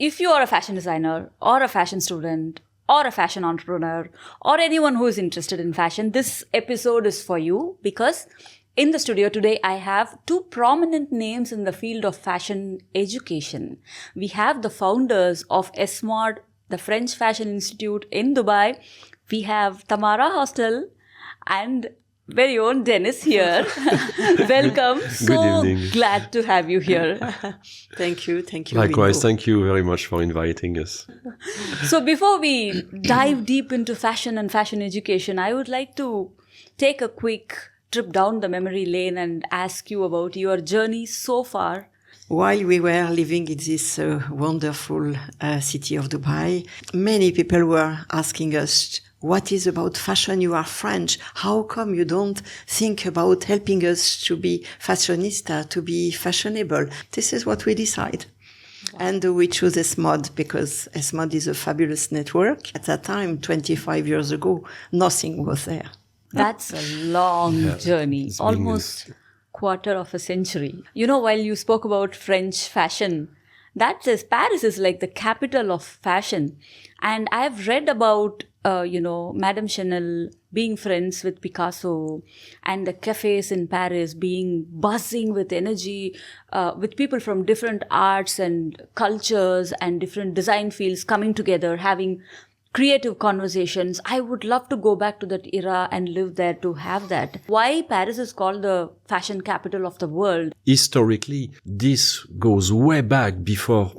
if you are a fashion designer or a fashion student or a fashion entrepreneur or anyone who is interested in fashion, this episode is for you, because in the studio today, I have two prominent names in the field of fashion education. We have the founders of ESMOD, the French Fashion Institute in Dubai. We have Tamara Hostal and very own Denis here. Welcome. So glad to have you here. Thank you. Thank you. Likewise, Vino. thank you very much for inviting us. So before we dive deep into fashion and fashion education, I would like to take a quick trip down the memory lane and ask you about your journey so far. While we were living in this wonderful city of Dubai, many people were asking us, what is about fashion? You are French. How come you don't think about helping us to be fashionista, to be fashionable? This is what we decide. Wow. And we choose ESMOD because ESMOD is a fabulous network. At that time, 25 years ago, nothing was there. That's a long journey, almost quarter of a century. You know, while you spoke about French fashion, that says Paris is like the capital of fashion. And I've read about, Madame Chanel being friends with Picasso and the cafes in Paris being buzzing with energy, with people from different arts and cultures and different design fields coming together, having creative conversations. I would love to go back to that era and live there to have that. Why Paris is called the fashion capital of the world? Historically, this goes way back before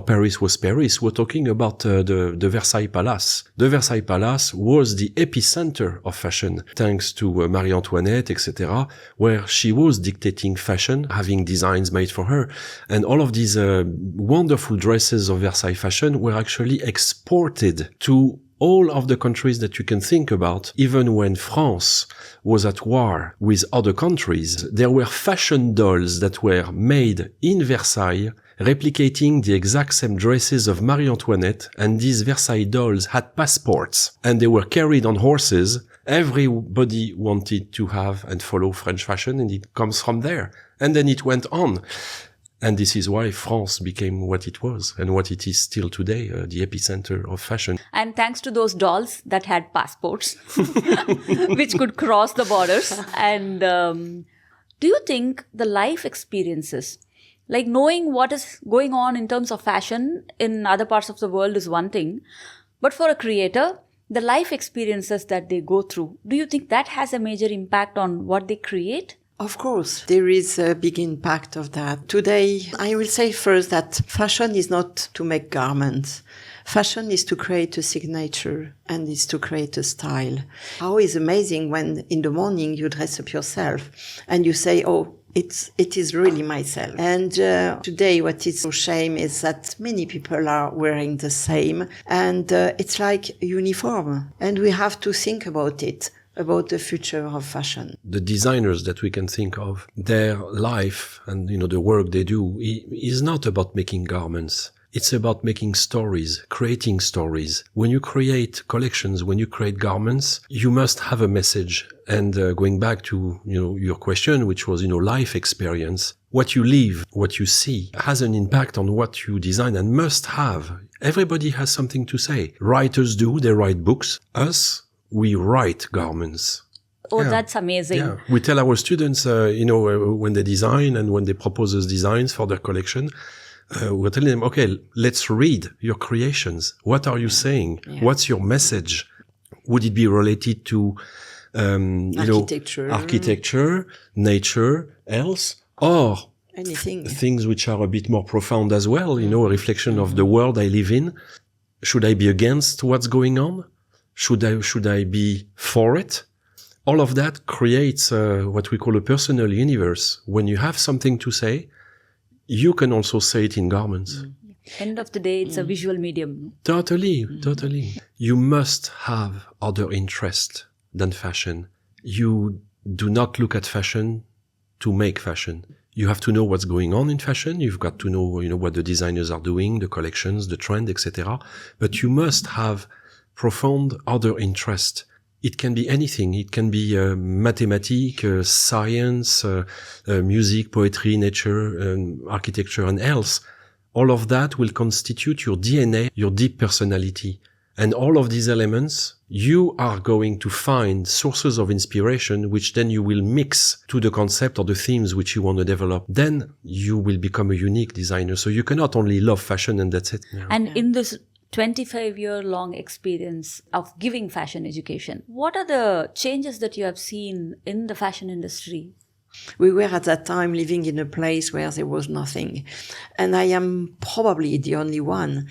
Paris was Paris. We're talking about the Versailles Palace. The Versailles Palace was the epicenter of fashion, thanks to Marie Antoinette, etc., where she was dictating fashion, having designs made for her. And all of these wonderful dresses of Versailles fashion were actually exported to all of the countries that you can think about. Even when France was at war with other countries, there were fashion dolls that were made in Versailles, replicating the exact same dresses of Marie Antoinette, and these Versailles dolls had passports, and they were carried on horses. Everybody wanted to have and follow French fashion, and it comes from there. And then it went on. And this is why France became what it was and what it is still today, the epicenter of fashion. And thanks to those dolls that had passports, which could cross the borders. And do you think the life experiences, like knowing what is going on in terms of fashion in other parts of the world is one thing, but for a creator, the life experiences that they go through, do you think that has a major impact on what they create? Of course, there is a big impact of that. Today, I will say first that fashion is not to make garments. Fashion is to create a signature and is to create a style. How is amazing when in the morning you dress up yourself and you say, oh, it is really myself. And today what is so shame is that many people are wearing the same, and it's like uniform, and we have to think about it, about the future of fashion. The designers that we can think of, their life and, the work they do is not about making garments. It's about making stories, creating stories. When you create collections, when you create garments, you must have a message. And going back to, your question, which was, life experience, what you live, what you see has an impact on what you design and must have. Everybody has something to say. Writers do, they write books. Us, we write garments. Oh, yeah. That's amazing. Yeah. We tell our students, when they design and when they propose us designs for their collection, we're telling them, okay, let's read your creations. What are you saying? Yeah. What's your message? Would it be related to, architecture, nature, else, or anything, things which are a bit more profound as well, a reflection of the world I live in? Should I be against what's going on? Should I be for it? All of that creates what we call a personal universe. When you have something to say, you can also say it in garments. End of the day, it's a visual medium. Totally. You must have other interests than fashion. You do not look at fashion to make fashion. You have to know what's going on in fashion. You've got to know, what the designers are doing, the collections, the trend, etc. But you must have profound other interest. It can be anything. It can be mathematics, science, music, poetry, nature, architecture, and else. all of that will constitute your DNA, your deep personality. And all of these elements, you are going to find sources of inspiration, which then you will mix to the concept or the themes which you want to develop. Then you will become a unique designer. So you cannot only love fashion and that's it. Yeah. And in this 25-year-long experience of giving fashion education, what are the changes that you have seen in the fashion industry? We were at that time living in a place where there was nothing. And I am probably the only one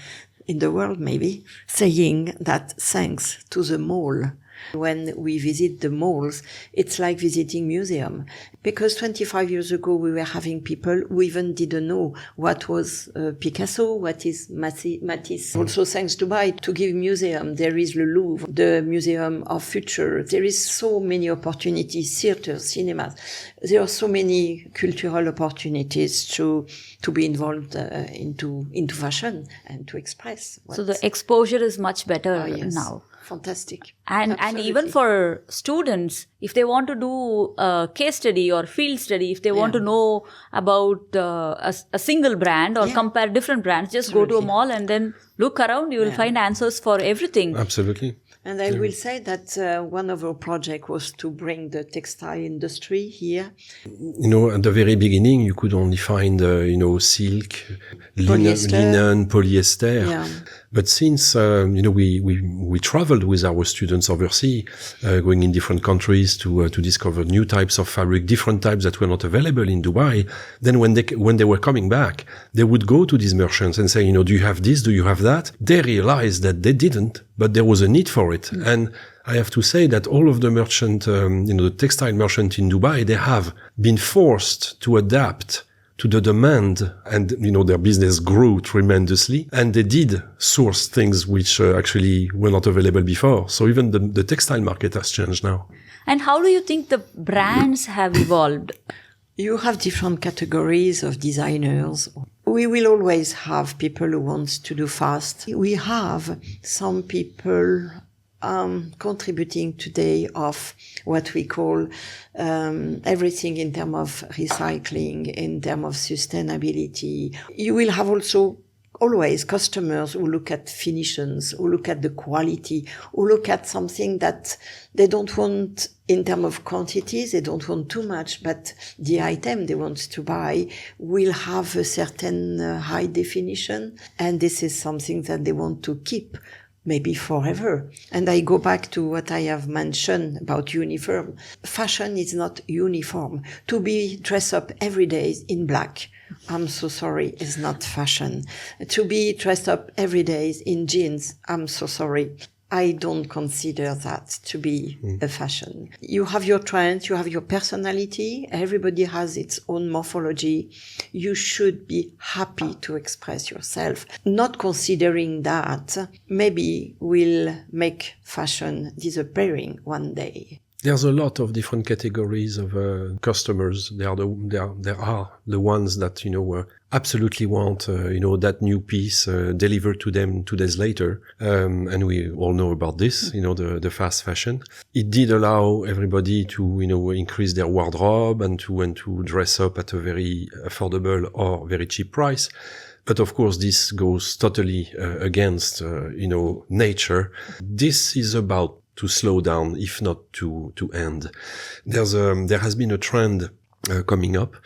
in the world, maybe, saying that thanks to the mall. When we visit the malls, it's like visiting museum. Because 25 years ago, we were having people who even didn't know what was Picasso, what is Matisse. Also, thanks to Dubai, to give museum, there is the Louvre, the Museum of Future. There is so many opportunities, theaters, cinemas. There are so many cultural opportunities to be involved into fashion and to express. So the exposure is much better now. Fantastic. And even for students, if they want to do a case study or field study, if they want to know about a single brand or compare different brands, just go to a mall and then look around. You will find answers for everything. Absolutely. And I will say that one of our projects was to bring the textile industry here. You know, at the very beginning, you could only find, silk, linen, polyester. Yeah. But since, we traveled with our students overseas, going in different countries to discover new types of fabric, different types that were not available in Dubai. Then when they were coming back, they would go to these merchants and say, do you have this? Do you have that? They realized that they didn't, but there was a need for it. Mm. And I have to say that all of the merchant, the textile merchant in Dubai, they have been forced to adapt to the demand, and their business grew tremendously, and they did source things which actually were not available before. So even the textile market has changed now. And how do you think the brands have evolved? You have different categories of designers. We will always have people who want to do fast. We have some people contributing today of what we call everything in terms of recycling, in terms of sustainability. You will have also always customers who look at finishes, who look at the quality, who look at something that they don't want in terms of quantities, they don't want too much, but the item they want to buy will have a certain high definition, and this is something that they want to keep maybe forever. And I go back to what I have mentioned about uniform. Fashion is not uniform. To be dressed up every day in black, I'm so sorry, is not fashion. To be dressed up every day in jeans, I'm so sorry. I don't consider that to be a fashion. You have your trends, you have your personality. Everybody has its own morphology. You should be happy to express yourself. Not considering that maybe will make fashion disappearing one day. There's a lot of different categories of customers. There are the ones that absolutely want that new piece delivered to them 2 days later, and we all know about this. The fast fashion. It did allow everybody to increase their wardrobe and to dress up at a very affordable or very cheap price. But of course, this goes totally against nature. This is about to slow down, if not to end. There has been a trend coming up,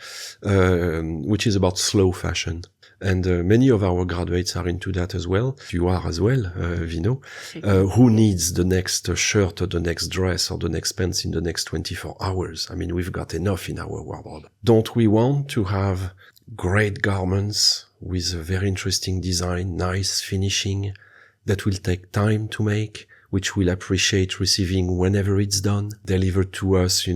which is about slow fashion. And many of our graduates are into that as well. You are as well, Vino. Who needs the next shirt or the next dress or the next pants in the next 24 hours? I mean, we've got enough in our wardrobe. Don't we want to have great garments with a very interesting design, nice finishing, that will take time to make, which we'll appreciate receiving whenever it's done, delivered to us,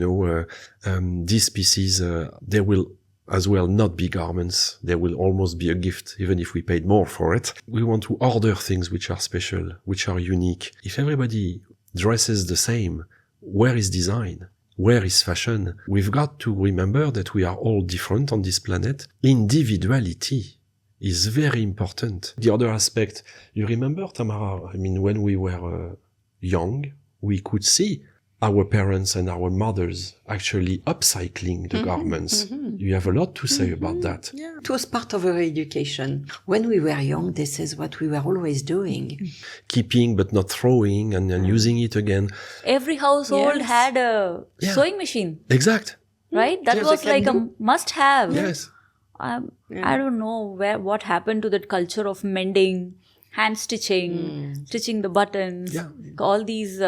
these pieces, they will as well not be garments. They will almost be a gift, even if we paid more for it. We want to order things which are special, which are unique. If everybody dresses the same, where is design? Where is fashion? We've got to remember that we are all different on this planet. Individuality is very important. The other aspect, you remember, Tamara, when we were young, we could see our parents and our mothers actually upcycling the garments. You have a lot to say about that. Yeah. It was part of our education. When we were young, this is what we were always doing. Keeping but not throwing and using it again. Every household Yes. had a sewing machine, Exact. right? That Yes, was they can like a do. must-have. Yes. I don't know what happened to that culture of mending, hand stitching, stitching the buttons, Yeah. all these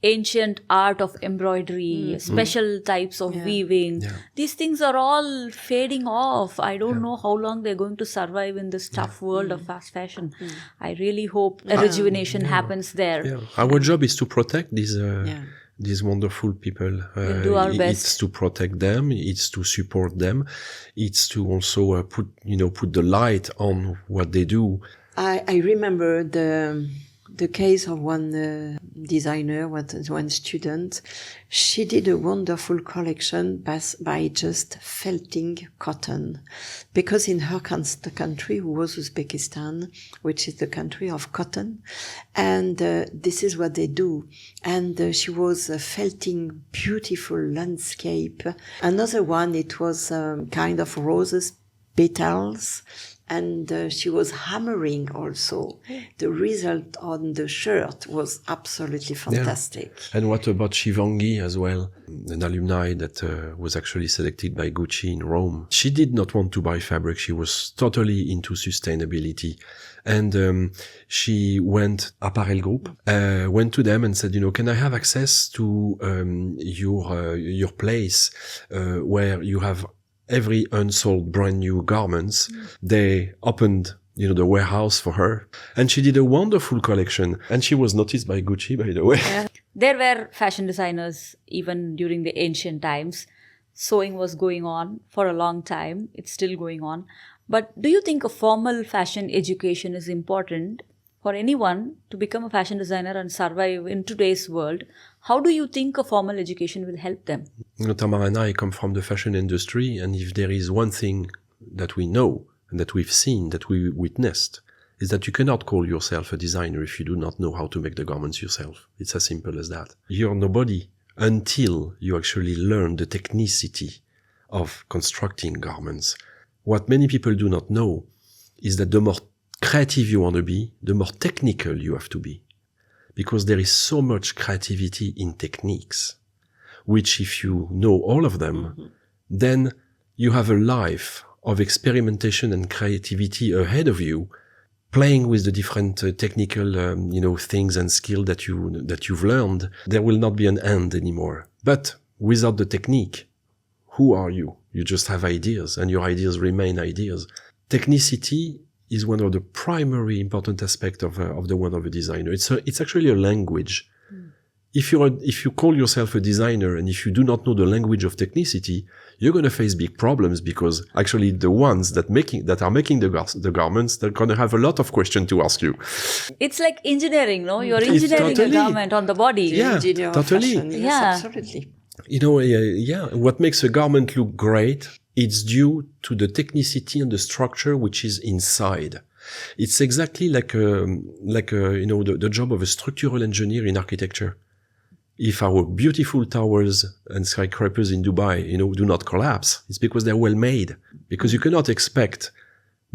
ancient art of embroidery, special types of weaving. Yeah. These things are all fading off. I don't know how long they're going to survive in this tough world of fast fashion. I really hope a rejuvenation happens there. Yeah. Our job is to protect these wonderful people. We'll do our best. It's to protect them. It's to support them. It's to also put the light on what they do. I remember the case of one designer, one student. She did a wonderful collection by just felting cotton. Because in her country was Uzbekistan, which is the country of cotton. And this is what they do. And she was felting beautiful landscape. Another one, it was kind of roses, petals. And she was hammering also. The result on the shirt was absolutely fantastic. Yeah. And what about Shivangi as well? An alumni that was actually selected by Gucci in Rome. She did not want to buy fabric. She was totally into sustainability. And she went, Apparel Group, went to them and said, can I have access to your place where you have every unsold brand new garments. They opened, the warehouse for her. And she did a wonderful collection. And she was noticed by Gucci, by the way. Yeah. There were fashion designers even during the ancient times. Sewing was going on for a long time. It's still going on. But do you think a formal fashion education is important for anyone to become a fashion designer and survive in today's world? How do you think a formal education will help them? Tamara and I come from the fashion industry, and if there is one thing that we know and that we've seen, that we witnessed, is that you cannot call yourself a designer if you do not know how to make the garments yourself. It's as simple as that. You're nobody until you actually learn the technicity of constructing garments. What many people do not know is that the more creative you want to be, the more technical you have to be. Because there is so much creativity in techniques, which if you know all of them, then you have a life of experimentation and creativity ahead of you, playing with the different technical, things and skills that you've learned. There will not be an end anymore. But without the technique, who are you? You just have ideas, and your ideas remain ideas. Technicity is one of the primary important aspects of the one of a designer. It's actually a language. If you call yourself a designer and if you do not know the language of technicity, you're going to face big problems, because actually the ones that are making the garments, they're going to have a lot of questions to ask you. It's like engineering, no? You're engineering a garment on the body. Yeah, Engineer of totally. fashion. Yes, Yeah. absolutely. What makes a garment look great, it's due to the technicity and the structure which is inside. It's exactly like the job of a structural engineer in architecture. If our beautiful towers and skyscrapers in Dubai, do not collapse, it's because they're well made. Because you cannot expect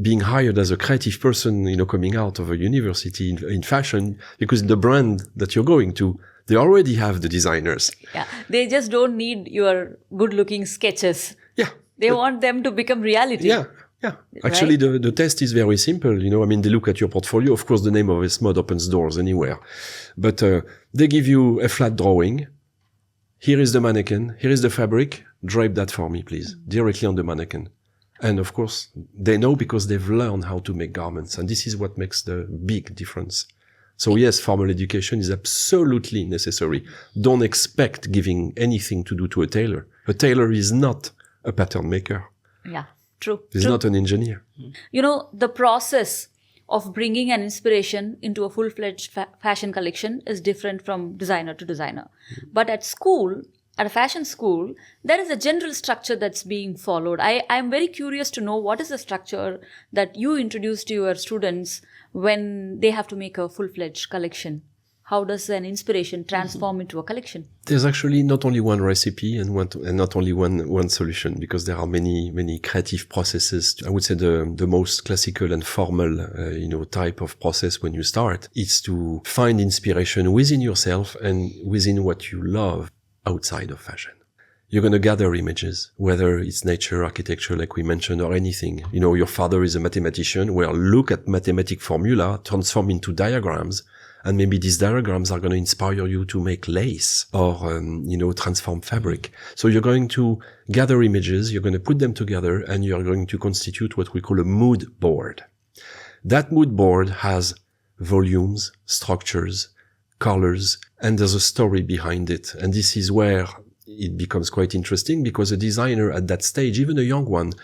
being hired as a creative person, coming out of a university in fashion, because the brand that you're going to, they already have the designers. Yeah. They just don't need your good-looking sketches. Yeah. They want them to become reality. Yeah. Yeah. Actually, the test is very simple. They look at your portfolio. Of course, the name of ESMOD opens doors anywhere. But they give you a flat drawing. Here is the mannequin. Here is the fabric. Drape that for me, please. Directly on the mannequin. And of course, they know because they've learned how to make garments. And this is what makes the big difference. So yes, formal education is absolutely necessary. Don't expect giving anything to do to a tailor. A tailor is not a pattern maker. Yeah, true. He's not an engineer. The process of bringing an inspiration into a full-fledged fashion collection is different from designer to designer. But at a fashion school, there is a general structure that's being followed. I'm very curious to know what is the structure that you introduce to your students when they have to make a full-fledged collection. How does an inspiration transform into a collection? There's actually not only one recipe and not only one solution, because there are many creative processes. I would say the most classical and formal, type of process when you start is to find inspiration within yourself and within what you love outside of fashion. You're going to gather images, whether it's nature, architecture, like we mentioned, or anything. Your father is a mathematician. Well, look at mathematic formula, transform into diagrams. And maybe these diagrams are going to inspire you to make lace or, transform fabric. So you're going to gather images, you're going to put them together, and you're going to constitute what we call a mood board. That mood board has volumes, structures, colors, and there's a story behind it. And this is where it becomes quite interesting, because a designer at that stage, even a young one,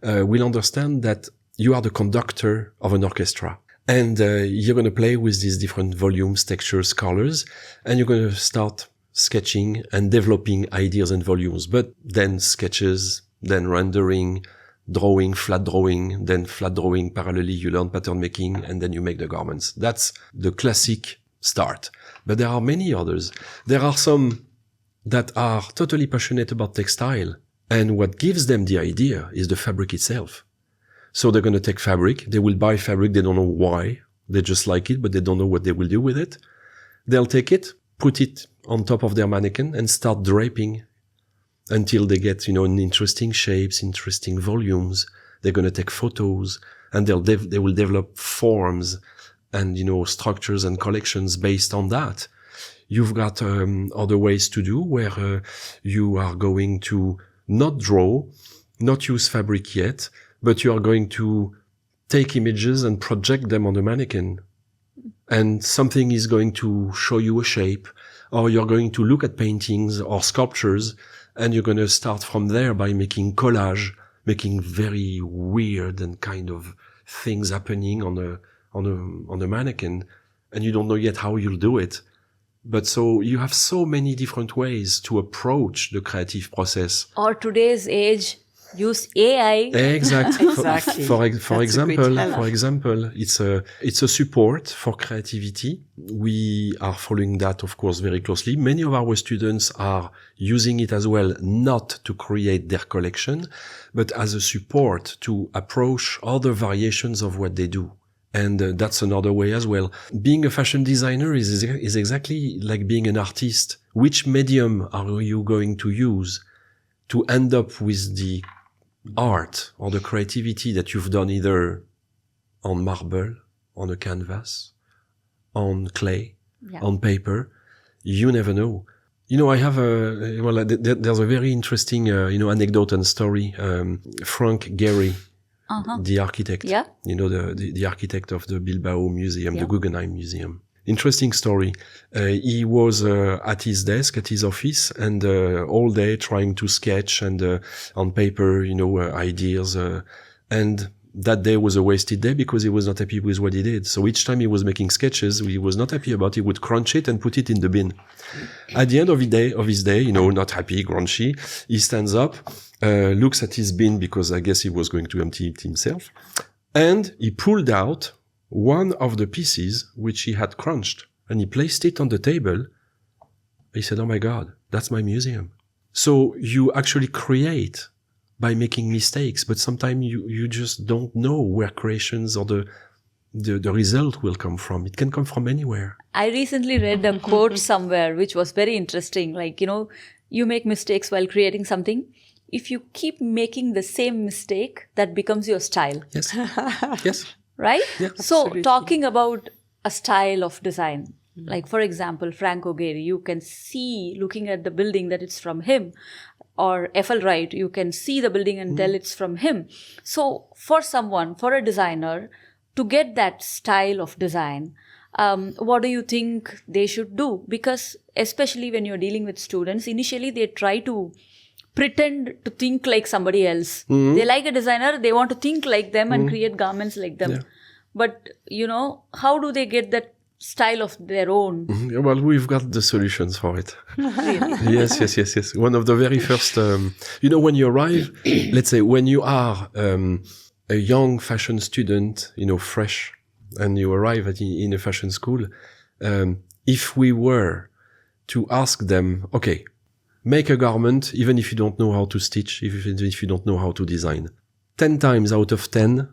will understand that you are the conductor of an orchestra. And you're going to play with these different volumes, textures, colors, and you're going to start sketching and developing ideas and volumes. But then sketches, then rendering, drawing, flat drawing, then flat drawing parallelly, you learn pattern making, and then you make the garments. That's the classic start. But there are many others. There are some that are totally passionate about textile, and what gives them the idea is the fabric itself. So they're going to take fabric. They will buy fabric. They don't know why. They just like it, but they don't know what they will do with it. They'll take it, put it on top of their mannequin, and start draping until they get, in interesting shapes, interesting volumes. They're going to take photos, and they will develop forms and, structures and collections based on that. You've got other ways to do where you are going to not draw, not use fabric yet, but you are going to take images and project them on the mannequin. And something is going to show you a shape, or you're going to look at paintings or sculptures, and you're going to start from there by making collage, making very weird and kind of things happening on a mannequin. And you don't know yet how you'll do it. But so you have so many different ways to approach the creative process. Or today's age, use AI. Exactly. Exactly. For example, it's a support for creativity. We are following that, of course, very closely. Many of our students are using it as well, not to create their collection, but as a support to approach other variations of what they do. And that's another way as well. Being a fashion designer is exactly like being an artist. Which medium are you going to use to end up with the art or the creativity that you've done either on marble, on a canvas, on clay, on paper? You never know. I have there's a very interesting, anecdote and story. Frank Gehry, the architect, the architect of the Bilbao Museum, the Guggenheim Museum. Interesting story. He was at his desk, at his office, and all day trying to sketch and on paper, ideas. And that day was a wasted day because he was not happy with what he did. So each time he was making sketches, he was not happy about it. He would crunch it and put it in the bin. At the end of his day, not happy, grunchy, he stands up, looks at his bin because I guess he was going to empty it himself, and he pulled out one of the pieces which he had crunched, and he placed it on the table. He said, "Oh my God, that's my museum." So you actually create by making mistakes, but sometimes you just don't know where creations or the result will come from. It can come from anywhere. I recently read a quote somewhere which was very interesting. Like, you make mistakes while creating something. If you keep making the same mistake, that becomes your style. Yes. Yes. Right? Yeah, so absolutely. talking about a style of design, like for example, Franco Gehry, you can see looking at the building that it's from him, or Eiffel Wright, you can see the building and tell it's from him. So for a designer, to get that style of design, what do you think they should do? Because especially when you're dealing with students, initially they try to pretend to think like somebody else. They like a designer, they want to think like them and create garments like them. Yeah. But, how do they get that style of their own? Well, we've got the solutions for it. Really? Yes. One of the very first, when you arrive, let's say when you are a young fashion student, fresh, and you arrive in a fashion school, if we were to ask them, okay, make a garment, even if you don't know how to stitch, even if you don't know how to design, 10 times out of 10,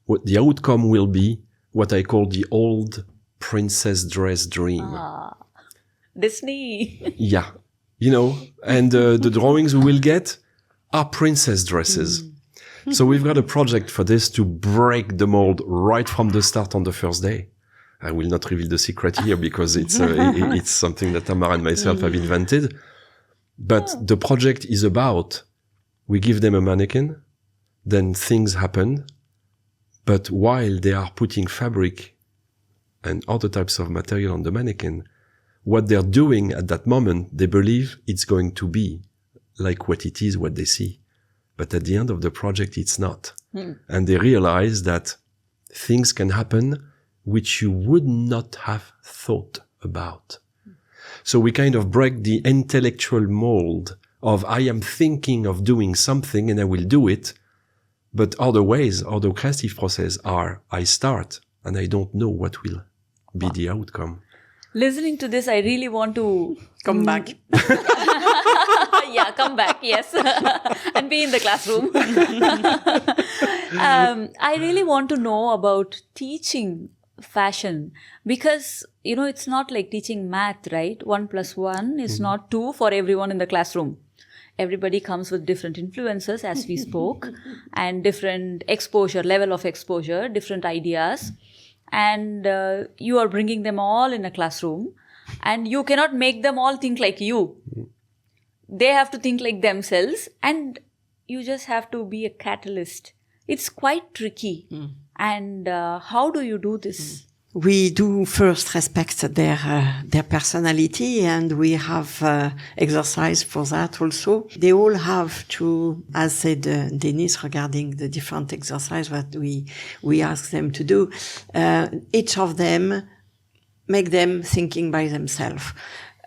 what the outcome will be what I call the old princess dress dream. Disney. Yeah. And the drawings we will get are princess dresses. So we've got a project for this to break the mold right from the start on the first day. I will not reveal the secret here because it's something that Tamara and myself have invented. But the project is about, we give them a mannequin, then things happen. But while they are putting fabric and other types of material on the mannequin, what they're doing at that moment, they believe it's going to be like what it is, what they see. But at the end of the project, it's not. And they realize that things can happen which you would not have thought about. So we kind of break the intellectual mold of I am thinking of doing something and I will do it. But other ways, other creative process are I start and I don't know what will be the outcome. Listening to this, I really want to come back. Yeah, come back, yes. And be in the classroom. I really want to know about teaching fashion because, it's not like teaching math, right? 1 + 1 is not 2 for everyone in the classroom. Everybody comes with different influences, as we spoke, and different level of exposure, different ideas. And you are bringing them all in a classroom and you cannot make them all think like you. They have to think like themselves and you just have to be a catalyst. It's quite tricky. And how do you do this? We do first respect their personality, and we have exercise for that also. They all have to, as said Denis regarding the different exercise that we ask them to do, each of them make them thinking by themselves.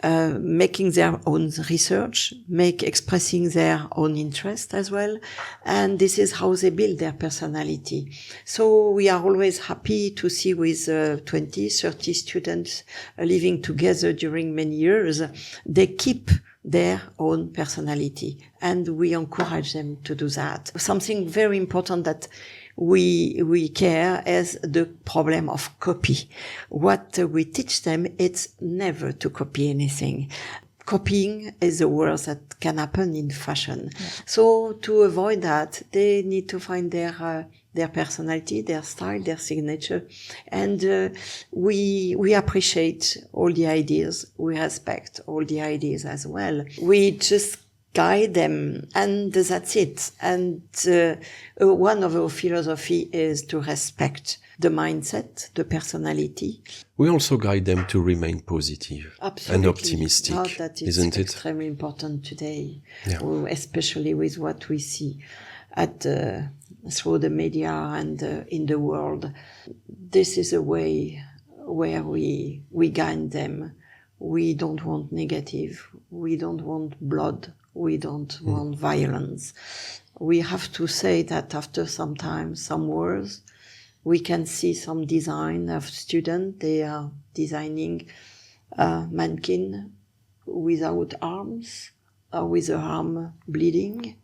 Making their own research, expressing their own interest as well. And this is how they build their personality. So we are always happy to see with 20, 30 students living together during many years, they keep their own personality. And we encourage them to do that. Something very important that we care is the problem of copy. What we teach them, it's never to copy anything. Copying is the worst that can happen in fashion. Yeah. So to avoid that, they need to find their personality, their style, their signature. And we appreciate all the ideas. We respect all the ideas as well. We just guide them, and that's it. And one of our philosophy is to respect the mindset, the personality. We also guide them to remain positive and optimistic, isn't it? Extremely important today, yeah. Especially with what we see through the media and in the world. This is a way where we guide them. We don't want negative. We don't want blood. We don't want violence. We have to say that after some time, some words, we can see some design of students. They are designing a mannequin without arms or with the arm bleeding.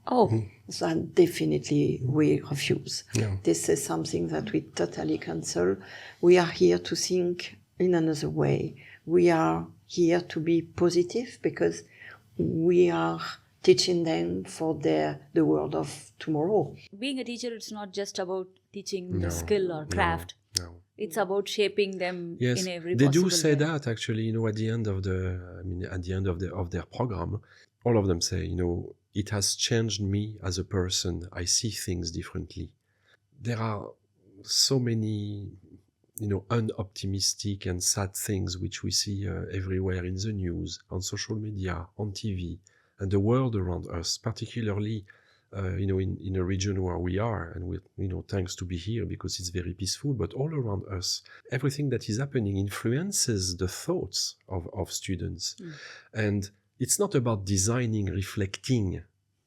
So definitely we refuse. Yeah. This is something that we totally cancel. We are here to think in another way. We are here to be positive because we are teaching them for the world of tomorrow. Being a teacher, it's not just about teaching the skill or craft. No. It's about shaping them in every they possible do say way. that actually. At the end of their program, all of them say, it has changed me as a person. I see things differently. There are so many, unoptimistic and sad things which we see everywhere in the news, on social media, on TV. And the world around us, particularly, in a region where we are, and we're, thanks to be here because it's very peaceful, but all around us, everything that is happening influences the thoughts of students. And it's not about designing, reflecting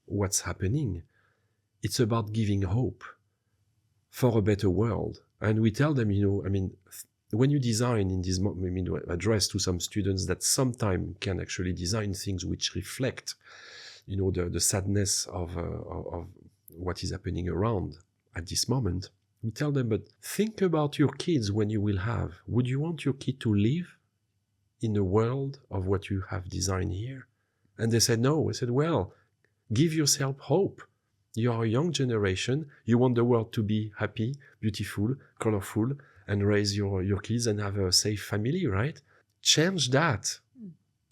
what's happening. It's about giving hope for a better world. And we tell them, when you design in this, address to some students that sometimes can actually design things which reflect, the sadness of what is happening around at this moment. We tell them, but think about your kids when you will have. Would you want your kid to live in a world of what you have designed here? And they said, no. I said, well, give yourself hope. You are a young generation. You want the world to be happy, beautiful, colorful, and raise your kids and have a safe family, right? Change that.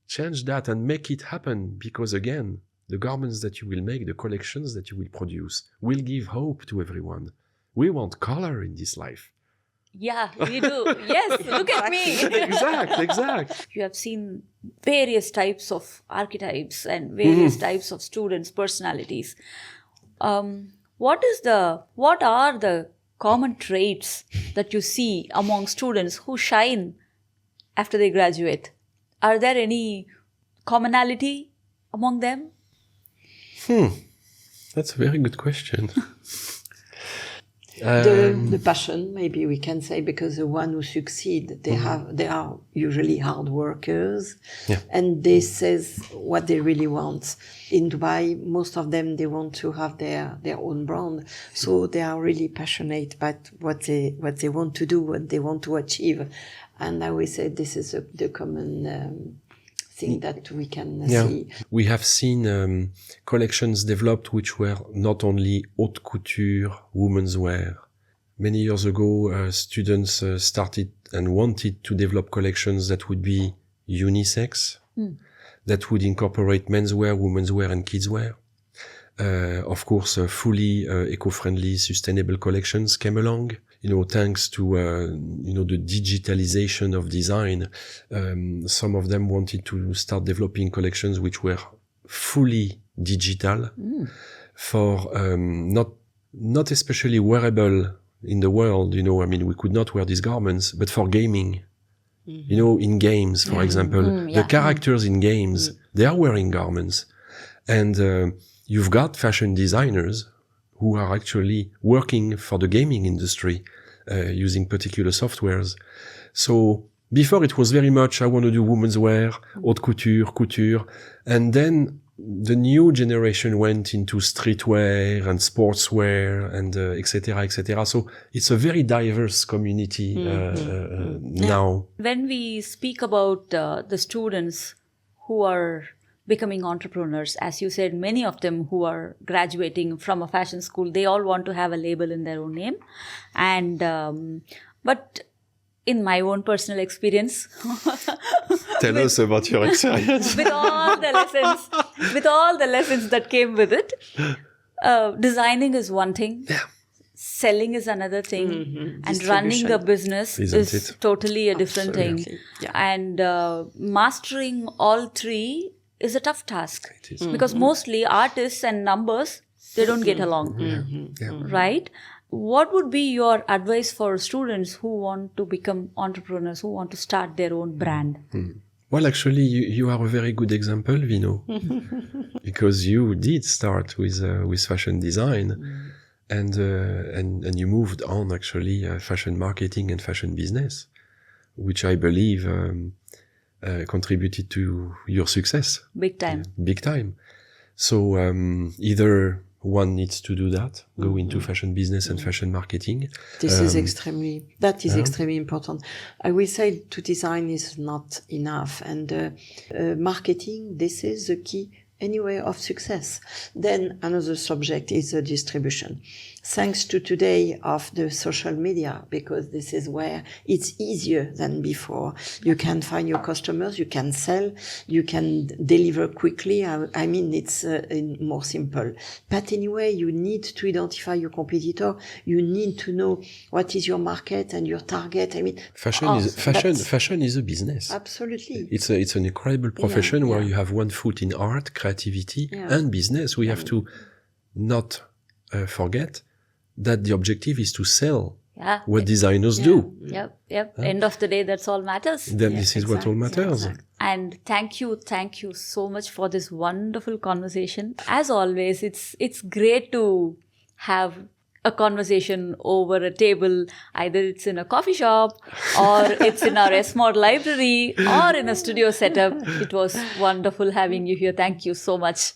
Change that and make it happen. Because again, the garments that you will make, the collections that you will produce, will give hope to everyone. We want color in this life. Yeah, we do. Yes, look at me. Exact. You have seen various types of archetypes and various types of students' personalities. What are the common traits that you see among students who shine after they graduate? Are there any commonality among them? That's a very good question. The passion, maybe we can say, because the one who succeed, they are usually hard workers, and they says what they really want. In Dubai, most of them, they want to have their own brand, so they are really passionate about what they want to do, what they want to achieve, and I always say this is the common thing that we can see. We have seen collections developed which were not only haute couture, women's wear. Many years ago, students started and wanted to develop collections that would be unisex, that would incorporate menswear, women's wear, and kids wear. Of course, fully eco-friendly, sustainable collections came along. Thanks to, the digitalization of design, some of them wanted to start developing collections which were fully digital for, not especially wearable in the world, we could not wear these garments, but for gaming. In games, for example, the characters in games, they are wearing garments. And, you've got fashion designers who are actually working for the gaming industry, using particular softwares. So before it was very much, I want to do women's wear, haute couture. And then the new generation went into streetwear and sportswear and et cetera. So it's a very diverse community now. When we speak about the students who are becoming entrepreneurs, as you said, many of them who are graduating from a fashion school, they all want to have a label in their own name. And but in my own personal experience, tell us about your experience. with all the lessons that came with it, designing is one thing. Selling is another thing, and running the business is totally a different thing. And mastering all three is a tough task, because mostly artists and numbers, they don't get along, right? What would be your advice for students who want to become entrepreneurs, who want to start their own brand? Well, actually, you are a very good example, Vino, because you did start with fashion design, and you moved on actually fashion marketing and fashion business, which I believe contributed to your success. Big time. Big time. So either one needs to do that, go into fashion business and fashion marketing. That is extremely important. I will say to design is not enough, and marketing, this is the key anyway of success. Then another subject is the distribution. Thanks to today of the social media, because this is where it's easier than before. You can find your customers, you can sell, you can deliver quickly. It's more simple. But anyway, you need to identify your competitor. You need to know what is your market and your target. Fashion is a business. Absolutely. It's an incredible profession where you have one foot in art, creativity, and business. We have to not forget that the objective is to sell what designers do. Yep. End of the day, that's all matters. Then this is what all matters. And thank you so much for this wonderful conversation. As always, it's great to have a conversation over a table. Either it's in a coffee shop or it's in our ESMOD library or in a studio setup. It was wonderful having you here. Thank you so much.